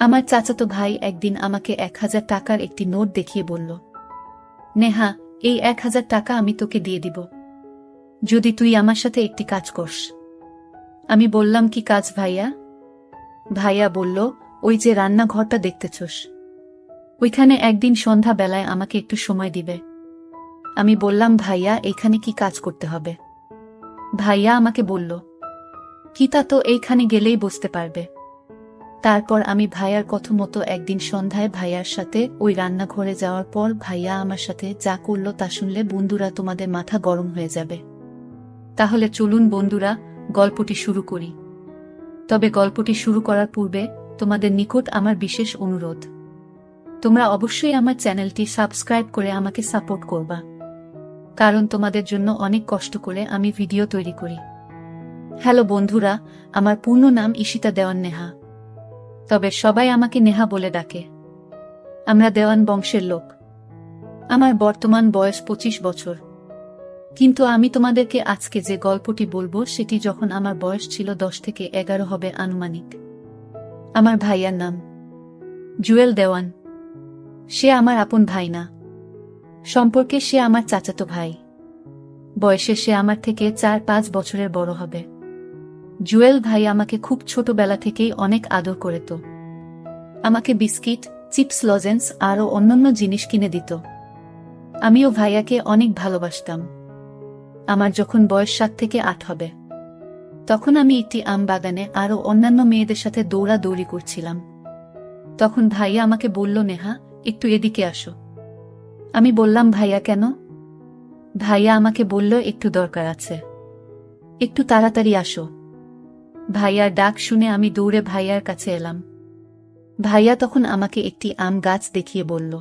আমার চাচাতো ভাই একদিন আমাকে 1000 টাকার একটি নোট দেখিয়ে বলল, নেহা, এই 1000 টাকা আমি তোকে দিয়ে দিব যদি তুই আমার সাথে একটি কাজ করস। আমি বললাম, কি কাজ ভাইয়া? ভাইয়া বলল, ওই যে রান্নাঘরটা দেখতেছস, ওইখানে একদিন সন্ধ্যা বেলায় আমাকে একটু সময় দিবে। আমি বললাম, ভাইয়া এইখানে কি কাজ করতে হবে? ভাইয়া আমাকে বলল, কি তা তো এইখানে গেলেই বুঝতে পারবে। তারপর আমি ভাইয়ার কথা মতো একদিন সন্ধ্যায় ভাইয়ার সাথে ওই রান্নাঘরে যাওয়ার পর ভাইয়া আমার সাথে যা করলো তা শুনলে বন্ধুরা তোমাদের মাথা গরম হয়ে যাবে। তাহলে চলুন বন্ধুরা, গল্পটি শুরু করি। তবে গল্পটি শুরু করার পূর্বে তোমাদের নিকট আমার বিশেষ অনুরোধ, তোমরা অবশ্যই আমার চ্যানেলটি সাবস্ক্রাইব করে আমাকে সাপোর্ট করবা, কারণ তোমাদের জন্য অনেক কষ্ট করে আমি ভিডিও তৈরি করি। হ্যালো বন্ধুরা, আমার পূর্ণ নাম ঈশিতা দেওয়ান নেহা, তবে সবাই আমাকে নেহা বলে ডাকে। আমরা দেওয়ান বংশের লোক। আমার বর্তমান বয়স 25 বছর। কিন্তু আমি তোমাদেরকে আজকে যে গল্পটি বলবো সেটি যখন আমার বয়স ছিল 10 থেকে 11 হবে আনুমানিক। আমার ভাইয়ার নাম জুয়েল দেওয়ান। সে আমার আপন ভাই না, সম্পর্কে সে আমার চাচাতো ভাই। বয়সে সে আমার থেকে 4-5 বছরের বড় হবে। জুয়েল ভাই আমাকে খুব ছোটবেলা থেকেই অনেক আদর করত। আমাকে বিস্কিট, চিপস, লজেন্স আরও অন্যান্য জিনিস কিনে দিত। আমিও ভাইয়াকে অনেক ভালোবাসতাম। আমার যখন বয়স 7 থেকে 8 হবে, তখন আমি একটি আম বাগানে আরও অন্যান্য মেয়েদের সাথে দৌড়াদৌড়ি করছিলাম। তখন ভাইয়া আমাকে বলল, নেহা, একটু এদিকে আসো। আমি বললাম, ভাইয়া কেন? ভাইয়া আমাকে বলল, একটু দরকার আছে, একটু তাড়াতাড়ি আসো। ভাইয়ার ডাক শুনে আমি দৌড়ে ভাইয়ার কাছে এলাম। ভাইয়া তখন আমাকে একটি আম গাছ দেখিয়ে বলল,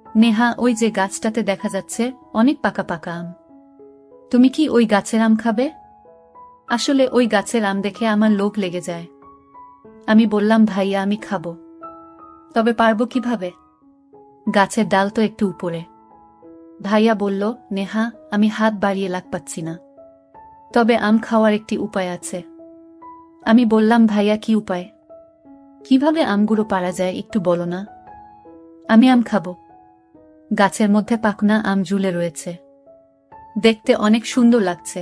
নেহা, ওই যে গাছটাতে দেখা যাচ্ছে অনেক পাকা পাকা আম, তুমি কি ওই গাছের আম খাবে? আসলে ওই গাছের আম দেখে আমার লোভ লেগে যায়। আমি বললাম, ভাইয়া, আমি খাবো, তবে পারবো কিভাবে? গাছের ডাল তো একটু উপরে। ভাইয়া বলল, নেহা, আমি হাত বাড়িয়ে লাগ পাচ্ছি না, তবে আম খাওয়ার একটি উপায় আছে। আমি বললাম, ভাইয়া, কি উপায়? কিভাবে আমগুলো পারা যায় একটু বলো না। আমি আম খাবো। গাছের মধ্যে পাকনা আম ঝুলে রয়েছে, দেখতে অনেক সুন্দর লাগছে।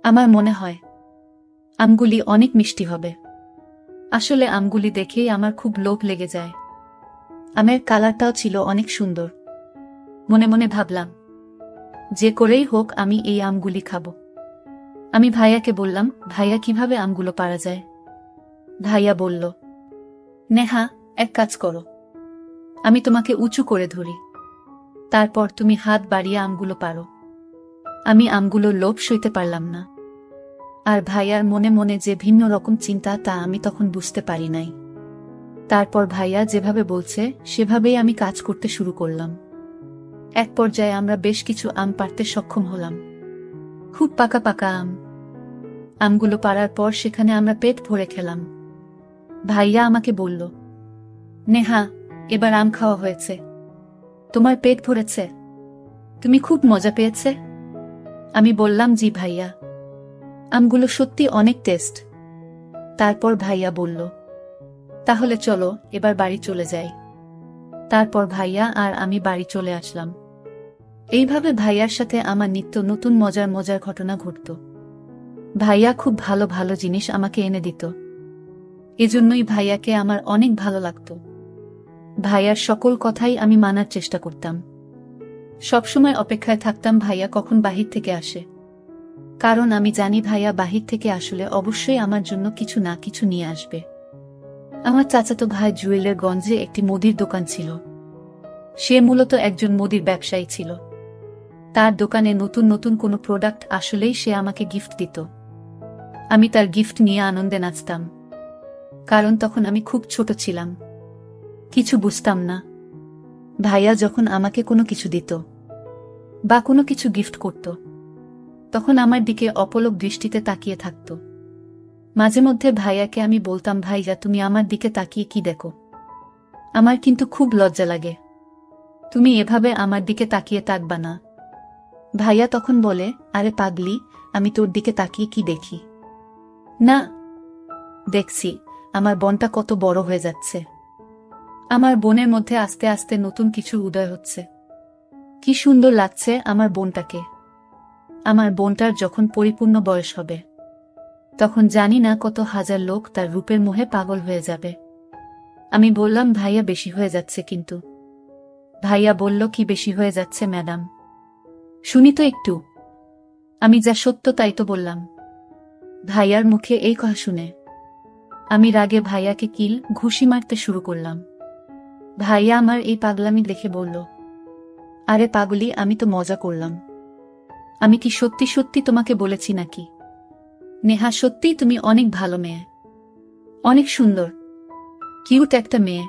আমার মনে হয় আমগুলি অনেক মিষ্টি হবে। আসলে আমগুলি দেখেই আমার খুব লোভ লেগে যায়। আমের কালারটাও ছিল অনেক সুন্দর। মনে মনে ভাবলাম, যে করেই হোক আমি এই আমগুলি খাবো। আমি ভাইয়াকে বললাম, ভাইয়া, কিভাবে আমগুলো পারা যায়? ভাইয়া বলল, নেহা, এক কাজ করো, আমি তোমাকে উঁচু করে ধরি, তারপর তুমি হাত বাড়িয়ে আমগুলো পারো। আমি আমগুলোর লোভ সইতে পারলাম না। আর ভাইয়ার মনে মনে যে ভিন্ন রকম চিন্তা তা আমি তখন বুঝতে পারি নাই। তারপর ভাইয়া যেভাবে বলছে সেভাবেই আমি কাজ করতে শুরু করলাম। এক পর্যায়ে আমরা বেশ কিছু আম পাড়তে সক্ষম হলাম, খুব পাকা পাকা আম। আমগুলো পাড়ার পর সেখানে আমরা পেট ভরে খেলাম। ভাইয়া আমাকে বলল, নেহা, এবার আম খাওয়া হয়েছে, তোমার পেট ভরেছে, তুমি খুব মজা পেয়েছে? আমি বললাম, জি ভাইয়া, আমগুলো সত্যি অনেক টেস্ট। তারপর ভাইয়া বলল, তাহলে চলো এবার বাড়ি চলে যাই। তারপর ভাইয়া আর আমি বাড়ি চলে আসলাম। এইভাবে ভাইয়ার সাথে আমার নিত্য নতুন মজার মজার ঘটনা ঘটত। ভাইয়া খুব ভালো ভালো জিনিস আমাকে এনে দিত। এজন্যই ভাইয়াকে আমার অনেক ভালো লাগত। ভাইয়ার সকল কথাই আমি মানার চেষ্টা করতাম। সবসময় অপেক্ষায় থাকতাম ভাইয়া কখন বাহির থেকে আসে, কারণ আমি জানি ভাইয়া বাহির থেকে আসলে অবশ্যই আমার জন্য কিছু না কিছু নিয়ে আসবে। আমার চাচাতো ভাই জুয়েলের গঞ্জে একটি মুদির দোকান ছিল। সে মূলত একজন মুদির ব্যবসায়ী ছিল। তার দোকানে নতুন নতুন কোনো প্রোডাক্ট আসলেই সে আমাকে গিফট দিত। আমি তার গিফট নিয়ে আনন্দে নাচতাম, কারণ তখন আমি খুব ছোট ছিলাম, কিছু বুঝতাম না। ভাইয়া যখন আমাকে কোনো কিছু দিত বা কোনো কিছু গিফট করত, তখন আমার দিকে অপলক দৃষ্টিতে তাকিয়ে থাকত। মাঝে মধ্যে ভাইয়াকে আমি বলতাম, ভাইয়া, তুমি আমার দিকে তাকিয়ে কি দেখো? আমার কিন্তু খুব লজ্জা লাগে, তুমি এভাবে আমার দিকে তাকিয়ে থাকবা না। ভাইয়া তখন বলে, আরে পাগলি, আমি তোর দিকে তাকিয়ে কি দেখি? না, দেখছি আমার বোনটা কত বড় হয়ে যাচ্ছে। আমার বোনের মধ্যে আস্তে আস্তে নতুন কিছু উদয় হচ্ছে। কি সুন্দর লাগছে আমার বোনটাকে। আমার বোনটার যখন পরিপূর্ণ বয়স হবে, তখন জানি না কত হাজার লোক তার রূপের মোহে পাগল হয়ে যাবে। আমি বললাম, ভাইয়া বেশি হয়ে যাচ্ছে কিন্তু। ভাইয়া বলল, কি বেশি হয়ে যাচ্ছে ম্যাডাম? শুনি তো একটু। আমি যা সত্য তাই তো বললাম। ভাইয়ার মুখে এই কথা শুনে আমি রাগে ভাইয়াকে কিল ঘুষি মারতে শুরু করলাম। ভাইয়া আমার এই পাগলামি দেখে বলল, আরে পাগলি, আমি তো মজা করলাম। আমি কি সত্যি সত্যি তোমাকে বলেছি নাকি? নেহা, সত্যিই তুমি অনেক ভালো মেয়ে, অনেক সুন্দর, কিউট একটা মেয়ে।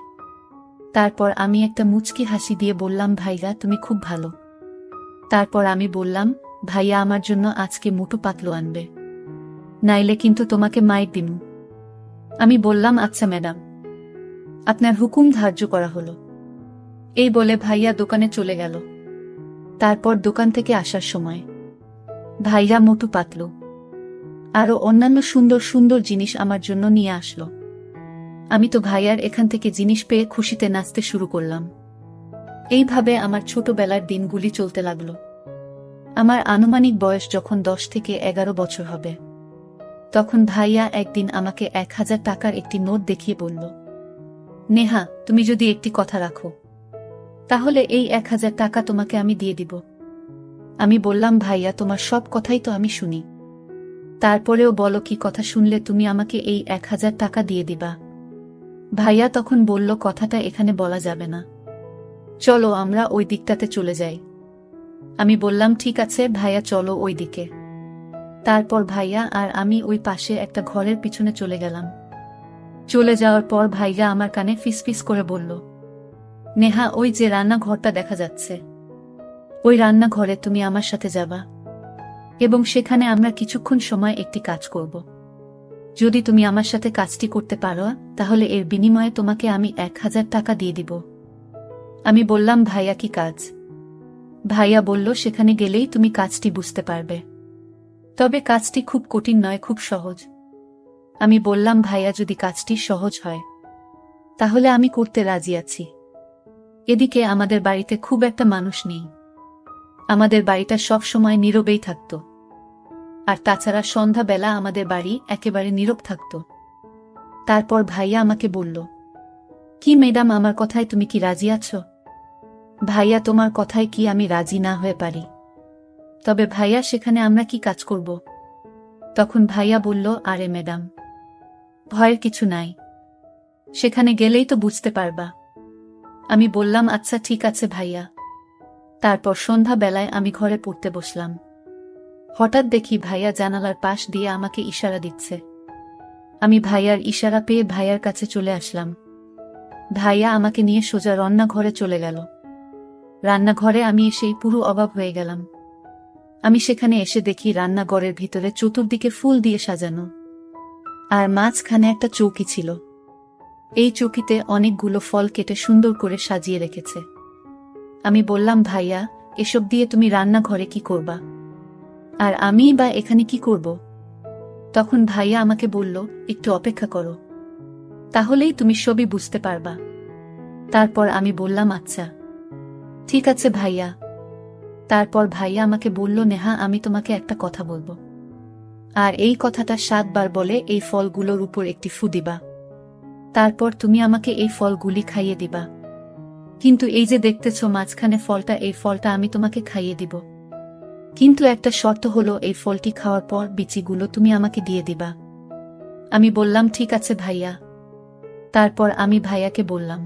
তারপর আমি একটা মুচকি হাসি দিয়ে বললাম, ভাইয়া তুমি খুব ভালো। তারপর আমি বললাম, ভাইয়া আমার জন্য আজকে মোটু পাতলু আনবে, নাইলে কিন্তু তোমাকে মাইর দিমু। আমি বললাম, আচ্ছা ম্যাডাম, আপনার হুকুম ধার্য করা হলো। এই বলে ভাইয়া দোকানে চলে গেল। তারপর দোকান থেকে আসার সময় ভাইয়া মোটু পাতলু আরো অন্যান্য সুন্দর সুন্দর জিনিস আমার জন্য নিয়ে আসলো। আমি তো ভাইয়ার এখান থেকে জিনিস পেয়ে খুশিতে নাচতে শুরু করলাম। এইভাবে আমার ছোটবেলার দিনগুলি চলতে লাগলো। আমার আনুমানিক বয়স যখন 10 থেকে 11 বছর হবে, তখন ভাইয়া একদিন আমাকে 1000 টাকার একটি নোট দেখিয়ে বলল, নেহা, তুমি যদি একটি কথা রাখো, তাহলে এই 1000 টাকা তোমাকে আমি দিয়ে দিব। আমি বললাম, ভাইয়া তোমার সব কথাই তো আমি শুনি, তারপরেও বলো কি কথা শুনলে তুমি আমাকে এই 1000 টাকা দিয়ে দিবা? ভাইয়া তখন বলল, কথাটা এখানে বলা যাবে না, চলো আমরা ওই দিকটাতে চলে যাই। আমি বললাম, ঠিক আছে ভাইয়া, চলো ওই দিকে। তারপর ভাইয়া আর আমি ওই পাশে একটা ঘরের পিছনে চলে গেলাম। চলে যাওয়ার পর ভাইয়া আমার কানে ফিসফিস করে বলল, নেহা, ওই যে রান্নাঘরটা দেখা যাচ্ছে, ওই রান্নাঘরে তুমি আমার সাথে যাবা এবং সেখানে আমরা কিছুক্ষণ সময় একটি কাজ করব। যদি তুমি আমার সাথে কাজটি করতে পারো, তাহলে এর বিনিময়ে তোমাকে আমি 1000 টাকা দিয়ে দিব। আমি বললাম, ভাইয়া কি কাজ? ভাইয়া বলল, সেখানে গেলেই তুমি কাজটি বুঝতে পারবে, তবে কাজটি খুব কঠিন নয়, খুব সহজ। আমি বললাম, ভাইয়া যদি কাজটি সহজ হয় তাহলে আমি করতে রাজি আছি। এদিকে আমাদের বাড়িতে খুব একটা মানুষ নেই, আমাদের বাড়িটা সব সময় নীরবেই থাকত, আর তাছাড়া সন্ধ্যাবেলা আমাদের বাড়ি একেবারে নীরব থাকত। তারপর ভাইয়া আমাকে বলল, কি ম্যাডাম, আমার কথায় তুমি কি রাজি আছো? ভাইয়া, তোমার কথায় কি আমি রাজি না হয়ে পারি? তবে ভাইয়া, সেখানে আমরা কি কাজ করব? তখন ভাইয়া বলল, আরে ম্যাডাম, ভয়ের কিছু নাই, সেখানে গেলেই তো বুঝতে পারবা। আমি বললাম, আচ্ছা ঠিক আছে ভাইয়া। তারপর সন্ধ্যাবেলায় আমি ঘরে পড়তে বসলাম। হঠাৎ দেখি ভাইয়া জানালার পাশ দিয়ে আমাকে ইশারা দিচ্ছে। আমি ভাইয়ার ইশারা পেয়ে ভাইয়ার কাছে চলে আসলাম। ভাইয়া আমাকে নিয়ে সোজা রান্নাঘরে চলে গেল। রান্নাঘরে আমি এসেই পুরো অবাক হয়ে গেলাম। আমি সেখানে এসে দেখি রান্নাঘরের ভিতরে চতুর্দিকে ফুল দিয়ে সাজানো, আর মাঝখানে একটা চৌকি ছিল। এই চৌকিতে অনেকগুলো ফল কেটে সুন্দর করে সাজিয়ে রেখেছে। আমি বললাম, ভাইয়া, এসব দিয়ে তুমি রান্নাঘরে কি করবা? আর আমি বা এখানে কি করব? তখন ভাইয়া আমাকে বলল, একটু অপেক্ষা করো, তাহলেই তুমি সবই বুঝতে পারবা। তারপর আমি বললাম, আচ্ছা ঠিক আছে ভাইয়া। তারপর ভাইয়া আমাকে বলল, নেহা, আমি তোমাকে একটা কথা বলবো, আর এই কথাটা 7 বার বলে এই ফলগুলোর উপর একটি ফু দিবা। তারপর তুমি আমাকে এই ফলগুলি খাইয়ে দিবা। কিন্তু এই যে দেখতেছ মাঝখানে ফলটা, এই ফলটা আমি তোমাকে খাইয়ে দিব, কিন্তু একটা শর্ত হলো, এই ফলটি খাওয়ার পর বিচিগুলো তুমি আমাকে দিয়ে দিবা। আমি বললাম, ঠিক আছে ভাইয়া। তারপর আমি ভাইয়াকে বললাম,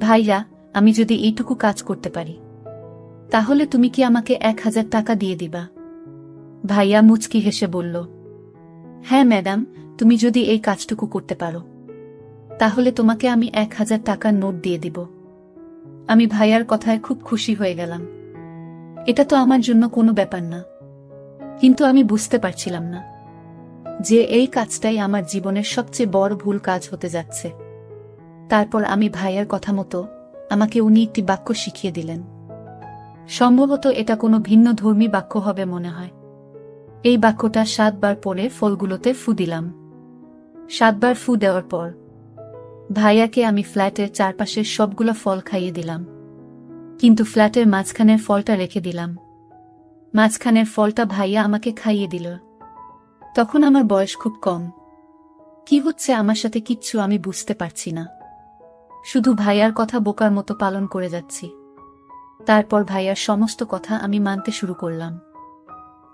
ভাইয়া, আমি যদি এইটুকু কাজ করতে পারি, তাহলে তুমি কি আমাকে 1000 টাকা দিয়ে দিবা? ভাইয়া মুচকি হেসে বলল, হ্যাঁ ম্যাডাম, তুমি যদি এই কাজটুকু করতে পারো, তাহলে তোমাকে আমি 1000 টাকার নোট দিয়ে দিব। আমি ভাইয়ার কথায় খুব খুশি হয়ে গেলাম। এটা তো আমার জন্য কোনো ব্যাপার না, কিন্তু আমি বুঝতে পারছিলাম না যে এই কাজটাই আমার জীবনের সবচেয়ে বড় ভুল কাজ হতে যাচ্ছে। তারপর আমি ভাইয়ার কথা মতো আমাকে উনি একটি বাক্য শিখিয়ে দিলেন। সম্ভবত এটা কোনো ভিন্ন ধর্মী বাক্য হবে মনে হয়। এই বাক্যটা 7 বার পরে ফলগুলোতে ফু দিলাম। 7 বার ফু দেওয়ার পর ভাইয়াকে আমি ফ্ল্যাটের চারপাশের সবগুলো ফল খাইয়ে দিলাম, কিন্তু ফ্ল্যাটের মাঝখানের ফলটা রেখে দিলাম। মাঝখানের ফলটা ভাইয়া আমাকে খাইয়ে দিল। তখন আমার বয়স খুব কম। কি হচ্ছে আমার সাথে কিচ্ছু আমি বুঝতে পারছি না, শুধু ভাইয়ার কথা বোকার মতো পালন করে যাচ্ছি। তারপর ভাইয়ার সমস্ত কথা আমি মানতে শুরু করলাম।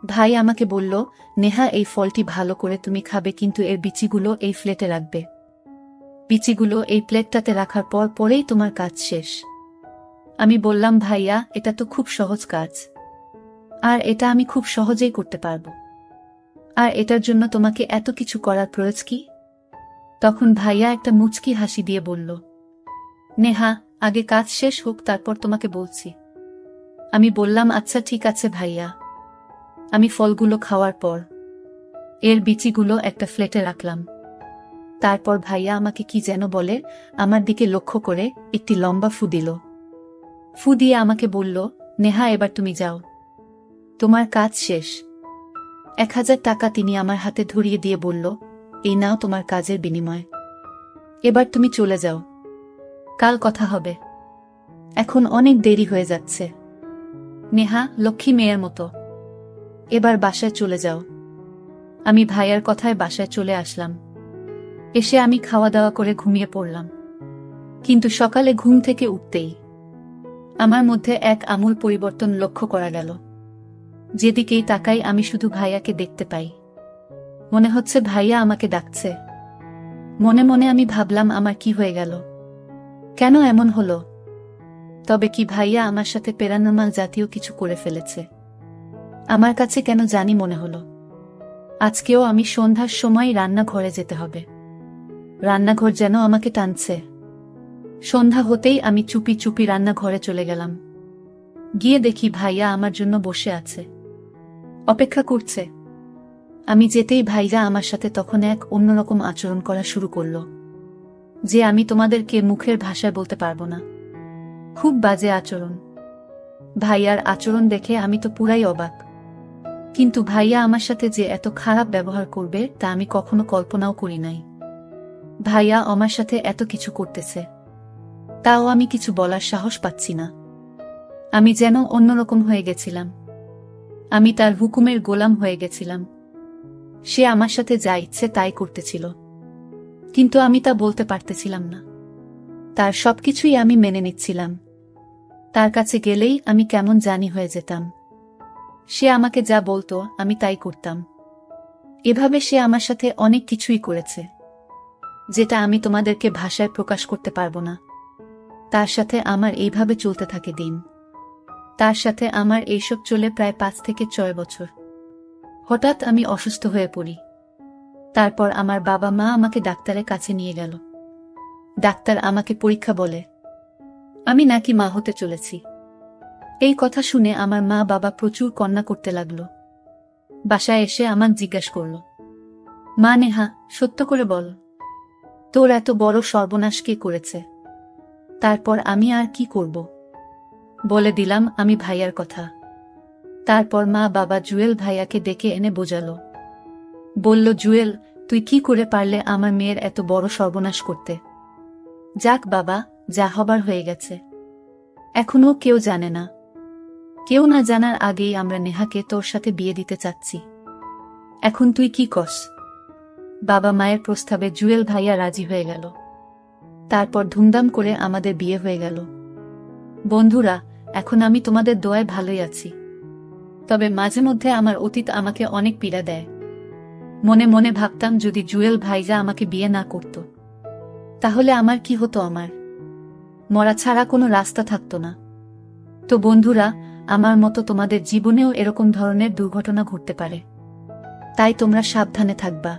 ভাই আমাকে বলল, নেহা এই ফলটি ভালো করে তুমি খাবে, কিন্তু এর বিচিগুলো এই প্লেটে রাখবে। বিচিগুলো এই প্লেটটাতে রাখার পর পরেই তোমার কাজ শেষ। আমি বললাম, ভাইয়া এটা তো খুব সহজ কাজ, আর এটা আমি খুব সহজেই করতে পারবো, আর এটার জন্য তোমাকে এত কিছু করার প্রয়োজন কি? তখন ভাইয়া একটা মুচকি হাসি দিয়ে বলল, নেহা আগে কাজ শেষ হোক, তারপর তোমাকে বলছি। আমি বললাম, আচ্ছা ঠিক আছে ভাইয়া। আমি ফলগুলো খাওয়ার পর এর বিচিগুলো একটা প্লেটে রাখলাম। তারপর ভাইয়া আমাকে কি যেন বলে আমার দিকে লক্ষ্য করে একটি লম্বা ফু দিল। ফু দিয়ে আমাকে বলল, নেহা এবার তুমি যাও, তোমার কাজ শেষ। 1000 টাকা তিনি আমার হাতে ধরিয়ে দিয়ে বলল, এই নাও তোমার কাজের বিনিময়, এবার তুমি চলে যাও, কাল কথা হবে, এখন অনেক দেরি হয়ে যাচ্ছে। নেহা লক্ষ্মী মেয়ের মতো এবার বাসায় চলে যাও। আমি ভাইয়ার কথায় বাসায় চলে আসলাম। এসে আমি খাওয়া দাওয়া করে ঘুমিয়ে পড়লাম। কিন্তু সকালে ঘুম থেকে উঠতেই আমার মধ্যে এক আমূল পরিবর্তন লক্ষ্য করা গেল। যেদিকেই তাকাই আমি শুধু ভাইয়াকে দেখতে পাই। মনে হচ্ছে ভাইয়া আমাকে ডাকছে। মনে মনে আমি ভাবলাম, আমার কি হয়ে গেল, কেন এমন হলো? তবে কি ভাইয়া আমার সাথে প্যারানর্মাল জাতীয় কিছু করে ফেলেছে? আমার কাছে কেন জানি মনে হলো আজকেও আমি সন্ধ্যার সময় রান্নাঘরে যেতে হবে। রান্নাঘর যেন আমাকে টানছে। সন্ধ্যা হতেই আমি চুপি চুপি রান্নাঘরে চলে গেলাম। গিয়ে দেখি ভাইয়া আমার জন্য বসে আছে, অপেক্ষা করছে। আমি যেতেই ভাইয়া আমার সাথে তখন এক অন্যরকম আচরণ করা শুরু করলো, যে আমি তোমাদেরকে মুখের ভাষায় বলতে পারবো না। খুব বাজে আচরণ। ভাইয়ার আচরণ দেখে আমি তো পুরাই অবাক। কিন্তু ভাইয়া আমার সাথে যে এত খারাপ ব্যবহার করবে তা আমি কখনো কল্পনাও করি নাই। ভাইয়া আমার সাথে এত কিছু করতেছে, তাও আমি কিছু বলার সাহস পাচ্ছি না। আমি যেন অন্যরকম হয়ে গেছিলাম। আমি তার হুকুমের গোলাম হয়ে গেছিলাম। সে আমার সাথে যা ইচ্ছে তাই করতেছিল, কিন্তু আমি তা বলতে পারতেছিলাম না। তার সবকিছুই আমি মেনে নিচ্ছিলাম। তার কাছে গেলেই আমি কেমন জানি হয়ে যেতাম। সে আমাকে যা বলতো আমি তাই করতাম। এভাবে সে আমার সাথে অনেক কিছুই করেছে, যেটা আমি তোমাদেরকে ভাষায় প্রকাশ করতে পারবো না। তার সাথে আমার এইভাবে চলতে থাকে দিন। তার সাথে আমার এইসব চলে প্রায় 5 থেকে 6 বছর। হঠাৎ আমি অসুস্থ হয়ে পড়ি। তারপর আমার বাবা মা আমাকে ডাক্তারের কাছে নিয়ে গেল। ডাক্তার আমাকে পরীক্ষা বলে আমি নাকি মা হতে চলেছি। এই কথা শুনে আমার মা বাবা প্রচুর কান্না করতে লাগলো। বাসায় এসে আমাকে জিজ্ঞাসা করল, মা নেহা সত্য করে বল, তোর এত বড় সর্বনাশ কে করেছে? তারপর আমি আর কি করব? বলে দিলাম আমি ভাইয়ার কথা। তারপর মা বাবা জুয়েল ভাইয়াকে ডেকে এনে বোঝালো। বলল, জুয়েল তুই কি করে পারলে আমার মেয়ের এত বড় সর্বনাশ করতে? যাক বাবা, যা হবার হয়ে গেছে। এখনো কেউ জানে না। কেউ না জানার আগেই আমরা নেহাকে তোর সাথে বিয়ে দিতে চাচ্ছি। এখন তুই কি করস? বাবা মায়ের প্রস্তাবে জুয়েল ভাইয়া রাজি হয়ে গেল। তারপর ধুমধাম করে আমাদের বিয়ে হয়ে গেল। বন্ধুরা, এখন আমি তোমাদের দোয়ায় ভালোই আছি। তবে মাঝে মধ্যে আমার অতীত আমাকে অনেক পীড়া দেয়। মনে মনে ভাবতাম যদি জুয়েল ভাইজা আমাকে বিয়ে না করত, তাহলে আমার কি হতো? আমার মরা ছাড়া কোনো রাস্তা থাকতো না। তো বন্ধুরা, আমার মতো তোমাদের জীবনেও এরকম ধরনের দুর্ঘটনা ঘটতে পারে, তাই তোমরা সাবধানে থাকবা।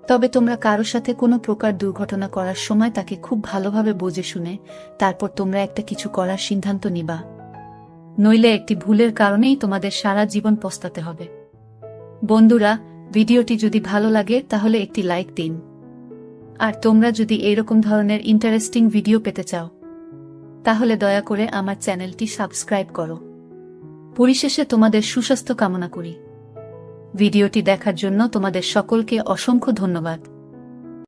তবে তোমরা কারো সাথে কোনো প্রকার দুর্ঘটনা করার সময় তাকে খুব ভালোভাবে বুঝে শুনে তারপর তোমরা একটা কিছু করার সিদ্ধান্ত নিবা। নইলে একটি ভুলের কারণেই তোমাদের সারা জীবন পস্তাতে হবে। বন্ধুরা, ভিডিওটি যদি ভালো লাগে তাহলে একটি লাইক দিন। আর তোমরা যদি এইরকম ধরনের ইন্টারেস্টিং ভিডিও পেতে চাও, তাহলে দয়া করে আমার চ্যানেলটি সাবস্ক্রাইব করো। পরিশেষে তোমাদের সুস্বাস্থ্য কামনা করি। ভিডিওটি দেখার জন্য তোমাদের সকলকে অসংখ্য ধন্যবাদ।